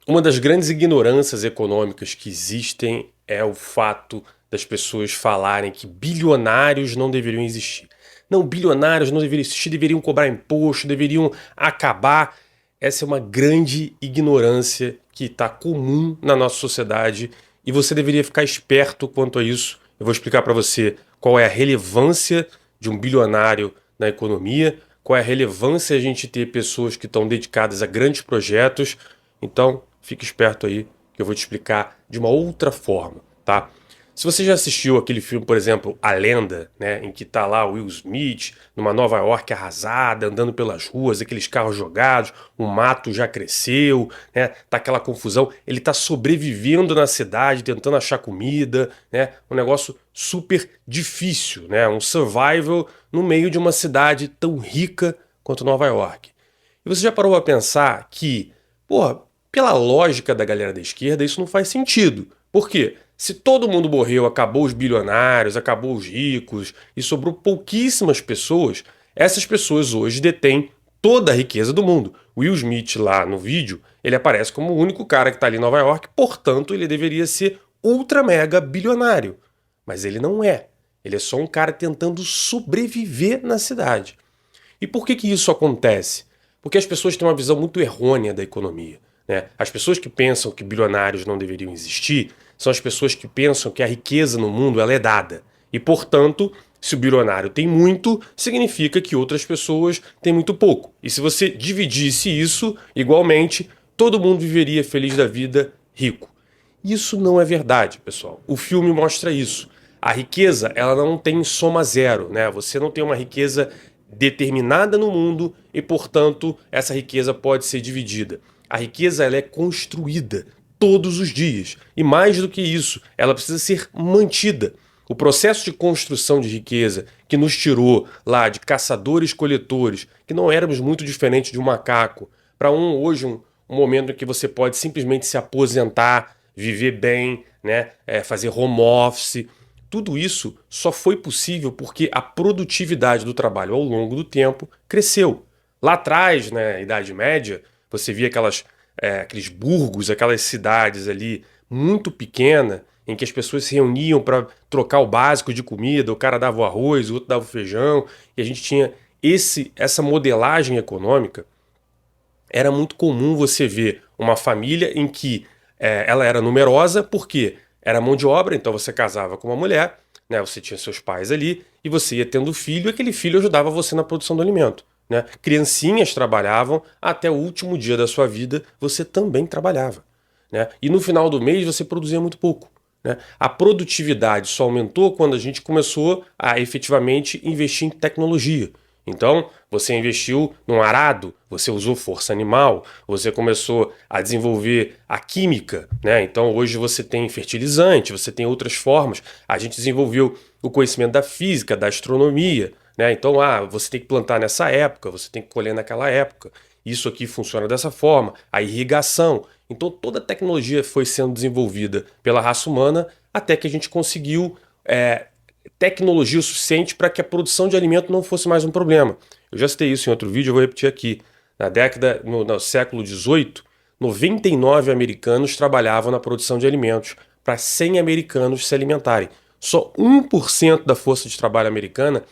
Uma das grandes ignorâncias econômicas que existem é o fato das pessoas falarem que bilionários não deveriam existir. Não, bilionários não deveriam existir, deveriam cobrar imposto, deveriam acabar. Essa é uma grande ignorância que está comum na nossa sociedade e você deveria ficar esperto quanto a isso. Eu vou explicar para você qual é a relevância de um bilionário na economia, qual é a relevância a gente ter pessoas que estão dedicadas a grandes projetos. Então, fique esperto aí que eu vou te explicar de uma outra forma, tá? Se você já assistiu aquele filme, por exemplo, A Lenda, né, em que tá lá o Will Smith numa Nova York arrasada, andando pelas ruas, aqueles carros jogados, o mato já cresceu, né, tá aquela confusão, ele tá sobrevivendo na cidade, tentando achar comida, né, um negócio super difícil, né, um survival no meio de uma cidade tão rica quanto Nova York. E você já parou a pensar que, porra, pela lógica da galera da esquerda, isso não faz sentido. Por quê? Se todo mundo morreu, acabou os bilionários, acabou os ricos e sobrou pouquíssimas pessoas, essas pessoas hoje detêm toda a riqueza do mundo. Will Smith lá no vídeo, ele aparece como o único cara que está ali em Nova York, portanto ele deveria ser ultra mega bilionário. Mas ele não é. Ele é só um cara tentando sobreviver na cidade. E por que que isso acontece? Porque as pessoas têm uma visão muito errônea da economia, né? As pessoas que pensam que bilionários não deveriam existir são as pessoas que pensam que a riqueza no mundo ela é dada. E, portanto, se o bilionário tem muito, significa que outras pessoas têm muito pouco. E se você dividisse isso igualmente, todo mundo viveria feliz da vida, rico. Isso não é verdade, pessoal. O filme mostra isso. A riqueza, ela não tem soma zero, né? Você não tem uma riqueza determinada no mundo e, portanto, essa riqueza pode ser dividida. A riqueza ela é construída todos os dias. E mais do que isso, ela precisa ser mantida. O processo de construção de riqueza que nos tirou lá de caçadores-coletores, que não éramos muito diferentes de um macaco, para hoje um momento em que você pode simplesmente se aposentar, viver bem, né, fazer home office. Tudo isso só foi possível porque a produtividade do trabalho ao longo do tempo cresceu. Lá atrás, na Idade Média, você via aqueles burgos, aquelas cidades ali muito pequenas, em que as pessoas se reuniam para trocar o básico de comida, o cara dava o arroz, o outro dava o feijão, e a gente tinha essa modelagem econômica. Era muito comum você ver uma família em que ela era numerosa, porque era mão de obra, então você casava com uma mulher, né, você tinha seus pais ali, e você ia tendo filho, e aquele filho ajudava você na produção do alimento. Né? Criancinhas trabalhavam, até o último dia da sua vida você também trabalhava. Né? E no final do mês você produzia muito pouco. Né? A produtividade só aumentou quando a gente começou a efetivamente investir em tecnologia. Então, você investiu num arado, você usou força animal, você começou a desenvolver a química, né? Então, hoje você tem fertilizante, você tem outras formas. A gente desenvolveu o conhecimento da física, da astronomia, né? Então, você tem que plantar nessa época, você tem que colher naquela época. Isso aqui funciona dessa forma. A irrigação. Então, toda a tecnologia foi sendo desenvolvida pela raça humana até que a gente conseguiu tecnologia o suficiente para que a produção de alimento não fosse mais um problema. Eu já citei isso em outro vídeo, eu vou repetir aqui. No século XVIII, 99 americanos trabalhavam na produção de alimentos para 100 americanos se alimentarem. Só 1% da força de trabalho americana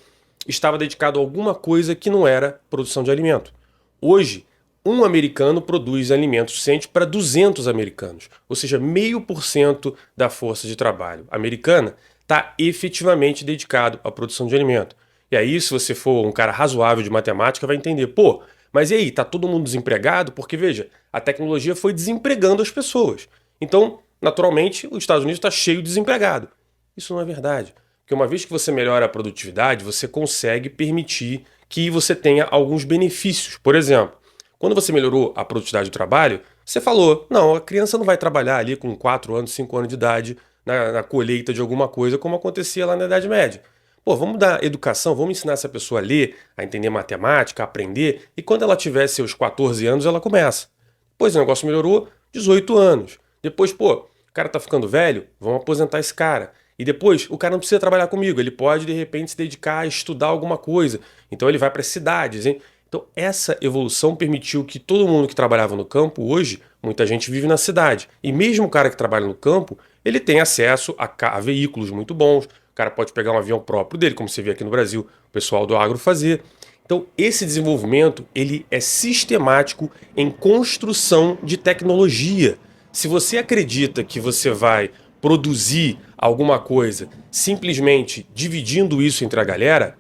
estava dedicado a alguma coisa que não era produção de alimento. Hoje, um americano produz alimento suficiente para 200 americanos, ou seja, 0,5% da força de trabalho americana está efetivamente dedicado à produção de alimento. E aí, se você for um cara razoável de matemática, vai entender, pô, mas e aí, tá todo mundo desempregado? Porque, veja, a tecnologia foi desempregando as pessoas. Então, naturalmente, os Estados Unidos está cheio de desempregado. Isso não é verdade. Porque uma vez que você melhora a produtividade, você consegue permitir que você tenha alguns benefícios. Por exemplo, quando você melhorou a produtividade do trabalho, você falou, não, a criança não vai trabalhar ali com 4 anos, 5 anos de idade na colheita de alguma coisa, como acontecia lá na Idade Média. Pô, vamos dar educação, vamos ensinar essa pessoa a ler, a entender matemática, a aprender, e quando ela tiver seus 14 anos, ela começa. Depois o negócio melhorou, 18 anos. Depois, pô, o cara tá ficando velho, vamos aposentar esse cara. E depois, o cara não precisa trabalhar comigo, ele pode, de repente, se dedicar a estudar alguma coisa. Então ele vai para as cidades, hein? Então, essa evolução permitiu que todo mundo que trabalhava no campo, hoje, muita gente vive na cidade. E mesmo o cara que trabalha no campo, ele tem acesso a veículos muito bons. O cara pode pegar um avião próprio dele, como você vê aqui no Brasil, o pessoal do agro fazer. Então, esse desenvolvimento, ele é sistemático em construção de tecnologia. Se você acredita que você vai produzir alguma coisa simplesmente dividindo isso entre a galera,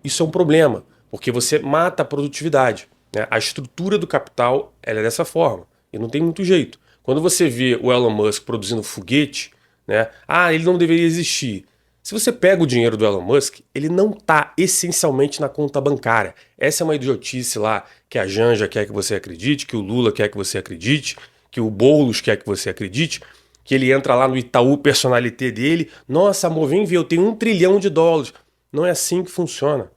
isso é um problema, porque você mata a produtividade, né? A estrutura do capital ela é dessa forma e não tem muito jeito. Quando você vê o Elon Musk produzindo foguete, né? Ele não deveria existir. Se você pega o dinheiro do Elon Musk, ele não está essencialmente na conta bancária. Essa é uma idiotice lá que a Janja quer que você acredite, que o Lula quer que você acredite, que o Boulos quer que você acredite, que ele entra lá no Itaú Personalité dele. Nossa, amor, vem ver, eu tenho US$ 1 trilhão. Não é assim que funciona.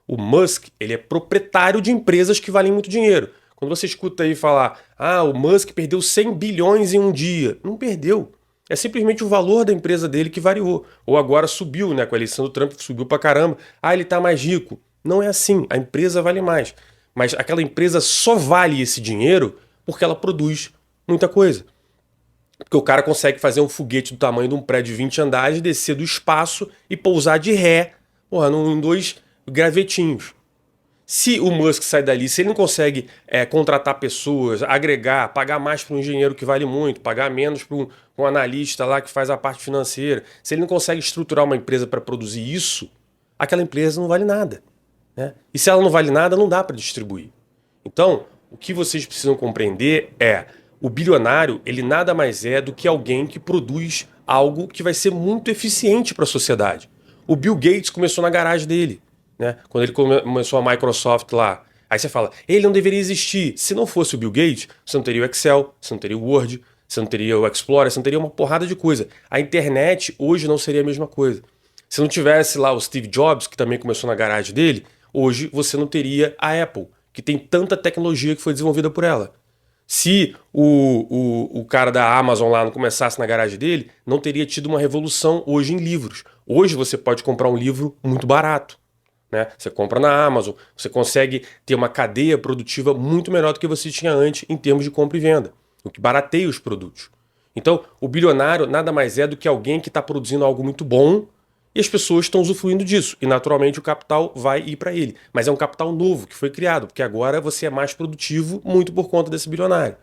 O Musk, ele é proprietário de empresas que valem muito dinheiro. Quando você escuta aí falar, o Musk perdeu 100 bilhões em um dia. Não perdeu. É simplesmente o valor da empresa dele que variou. Ou agora subiu, né? Com a eleição do Trump, subiu pra caramba. Ele tá mais rico. Não é assim. A empresa vale mais. Mas aquela empresa só vale esse dinheiro porque ela produz muita coisa. Porque o cara consegue fazer um foguete do tamanho de um prédio de 20 andares, descer do espaço e pousar de ré, em 2 gravetinhos. Se o Musk sai dali, se ele não consegue contratar pessoas, agregar, pagar mais para um engenheiro que vale muito, pagar menos para um analista lá que faz a parte financeira, se ele não consegue estruturar uma empresa para produzir isso, aquela empresa não vale nada, né? E se ela não vale nada, não dá para distribuir. Então, o que vocês precisam compreender é o bilionário, ele nada mais é do que alguém que produz algo que vai ser muito eficiente para a sociedade. O Bill Gates começou na garagem dele, né? Quando ele começou a Microsoft lá. Aí você fala, ele não deveria existir. Se não fosse o Bill Gates, você não teria o Excel, você não teria o Word, você não teria o Explorer, você não teria uma porrada de coisa. A internet hoje não seria a mesma coisa. Se não tivesse lá o Steve Jobs, que também começou na garagem dele, hoje você não teria a Apple, que tem tanta tecnologia que foi desenvolvida por ela. Se o cara da Amazon lá não começasse na garagem dele, não teria tido uma revolução hoje em livros. Hoje você pode comprar um livro muito barato, né? Você compra na Amazon, você consegue ter uma cadeia produtiva muito melhor do que você tinha antes em termos de compra e venda, o que barateia os produtos. Então, o bilionário nada mais é do que alguém que está produzindo algo muito bom e as pessoas estão usufruindo disso. E naturalmente o capital vai ir para ele. Mas é um capital novo que foi criado, porque agora você é mais produtivo muito por conta desse bilionário.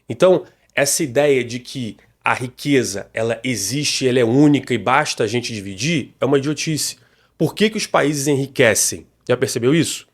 Então, essa ideia de que a riqueza ela existe, ela é única e basta a gente dividir, é uma idiotice. Por que os países enriquecem? Já percebeu isso?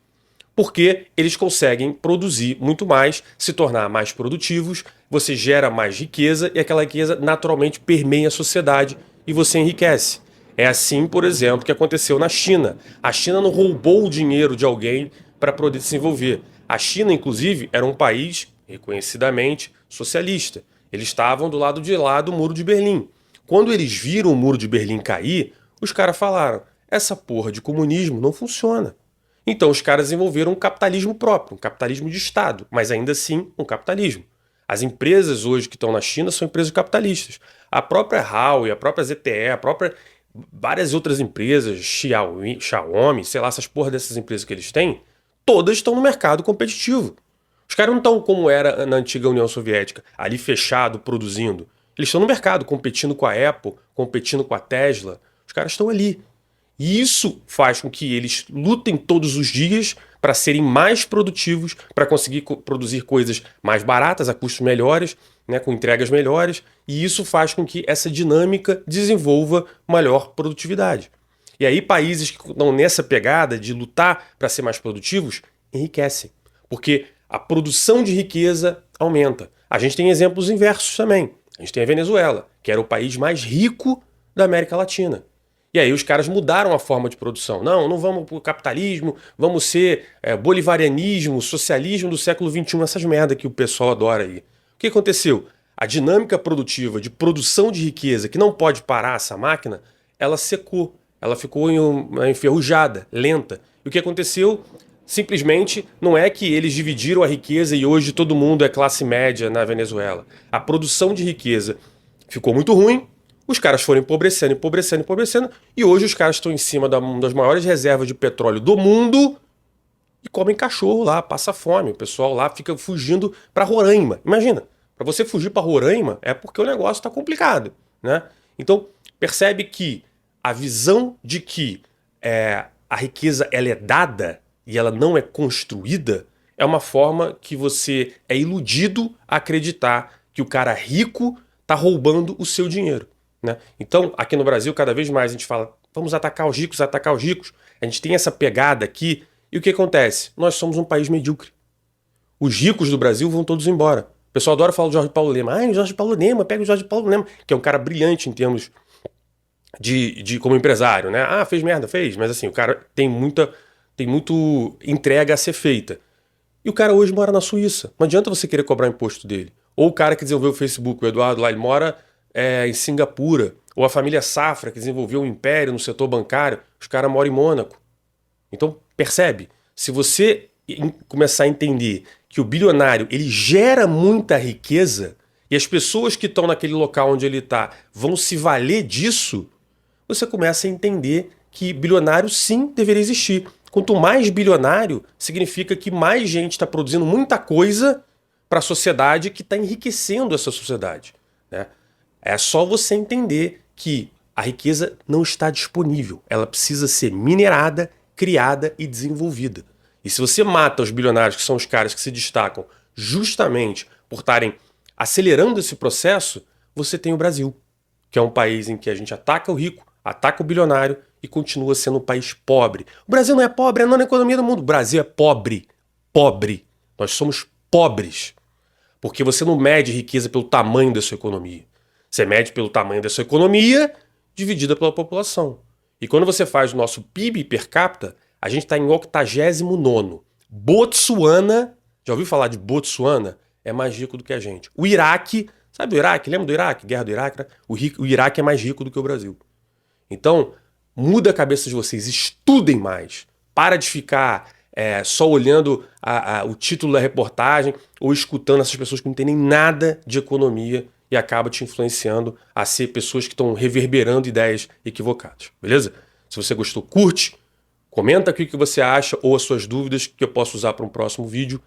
Porque eles conseguem produzir muito mais, se tornar mais produtivos, você gera mais riqueza e aquela riqueza naturalmente permeia a sociedade e você enriquece. É assim, por exemplo, que aconteceu na China. A China não roubou o dinheiro de alguém para poder se desenvolver. A China, inclusive, era um país reconhecidamente socialista. Eles estavam do lado de lá do Muro de Berlim. Quando eles viram o Muro de Berlim cair, os caras falaram, essa porra de comunismo não funciona. Então os caras desenvolveram um capitalismo próprio, um capitalismo de Estado, mas ainda assim um capitalismo. As empresas hoje que estão na China são empresas capitalistas. A própria Huawei, a própria ZTE, várias outras empresas, Xiaomi, sei lá, essas porra dessas empresas que eles têm, todas estão no mercado competitivo. Os caras não estão como era na antiga União Soviética, ali fechado, produzindo. Eles estão no mercado, competindo com a Apple, competindo com a Tesla. Os caras estão ali. E isso faz com que eles lutem todos os dias para serem mais produtivos, para conseguir produzir coisas mais baratas, a custos melhores, né, com entregas melhores. E isso faz com que essa dinâmica desenvolva maior produtividade. E aí países que estão nessa pegada de lutar para ser mais produtivos, enriquecem. Porque a produção de riqueza aumenta. A gente tem exemplos inversos também. A gente tem a Venezuela, que era o país mais rico da América Latina. E aí os caras mudaram a forma de produção. Não vamos para o capitalismo, vamos ser bolivarianismo, socialismo do século XXI, essas merda que o pessoal adora aí. O que aconteceu? A dinâmica produtiva de produção de riqueza, que não pode parar essa máquina, ela secou, ela ficou enferrujada, lenta. E o que aconteceu? Simplesmente não é que eles dividiram a riqueza e hoje todo mundo é classe média na Venezuela. A produção de riqueza ficou muito ruim, os caras foram empobrecendo, e hoje os caras estão em cima de uma das maiores reservas de petróleo do mundo e comem cachorro lá, passa fome. O pessoal lá fica fugindo para Roraima. Imagina, para você fugir para Roraima é porque o negócio está complicado, né? Então, percebe que a visão de que a riqueza ela é dada e ela não é construída é uma forma que você é iludido a acreditar que o cara rico está roubando o seu dinheiro, né? Então, aqui no Brasil, cada vez mais a gente fala, vamos atacar os ricos, atacar os ricos. A gente tem essa pegada aqui e o que acontece? Nós somos um país medíocre. Os ricos do Brasil vão todos embora. O pessoal adora falar do Jorge Paulo Lema. Ah, o Jorge Paulo Lema, pega o Jorge Paulo Lema, que é um cara brilhante em termos de como empresário, né? Ah, fez merda, fez, mas assim, o cara tem muito entrega a ser feita. E o cara hoje mora na Suíça. Não adianta você querer cobrar imposto dele. Ou o cara que desenvolveu o Facebook, o Eduardo lá, ele mora em Singapura. Ou a família Safra, que desenvolveu um império no setor bancário, os caras moram em Mônaco. Então, percebe? Se você começar a entender que o bilionário ele gera muita riqueza e as pessoas que estão naquele local onde ele está vão se valer disso, você começa a entender que bilionário sim deveria existir. Quanto mais bilionário, significa que mais gente está produzindo muita coisa para a sociedade que está enriquecendo essa sociedade, né? É só você entender que a riqueza não está disponível. Ela precisa ser minerada, criada e desenvolvida. E se você mata os bilionários, que são os caras que se destacam justamente por estarem acelerando esse processo, você tem o Brasil, que é um país em que a gente ataca o rico, ataca o bilionário e continua sendo um país pobre. O Brasil não é pobre, é a nona economia do mundo. O Brasil é pobre. Pobre. Nós somos pobres. Porque você não mede riqueza pelo tamanho da sua economia. Você mede pelo tamanho da sua economia dividida pela população. E quando você faz o nosso PIB per capita, a gente está em 89º. Botsuana, já ouviu falar de Botsuana? É mais rico do que a gente. O Iraque, sabe do Iraque? Lembra do Iraque? Guerra do Iraque, né? O Iraque é mais rico do que o Brasil. Então, muda a cabeça de vocês, estudem mais. Para de ficar só olhando o título da reportagem ou escutando essas pessoas que não entendem nada de economia e acaba te influenciando a ser pessoas que estão reverberando ideias equivocadas, beleza? Se você gostou, curte, comenta aqui o que você acha ou as suas dúvidas que eu posso usar para um próximo vídeo.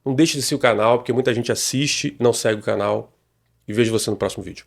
Não deixe de seguir o canal, porque muita gente assiste e não segue o canal. E vejo você no próximo vídeo.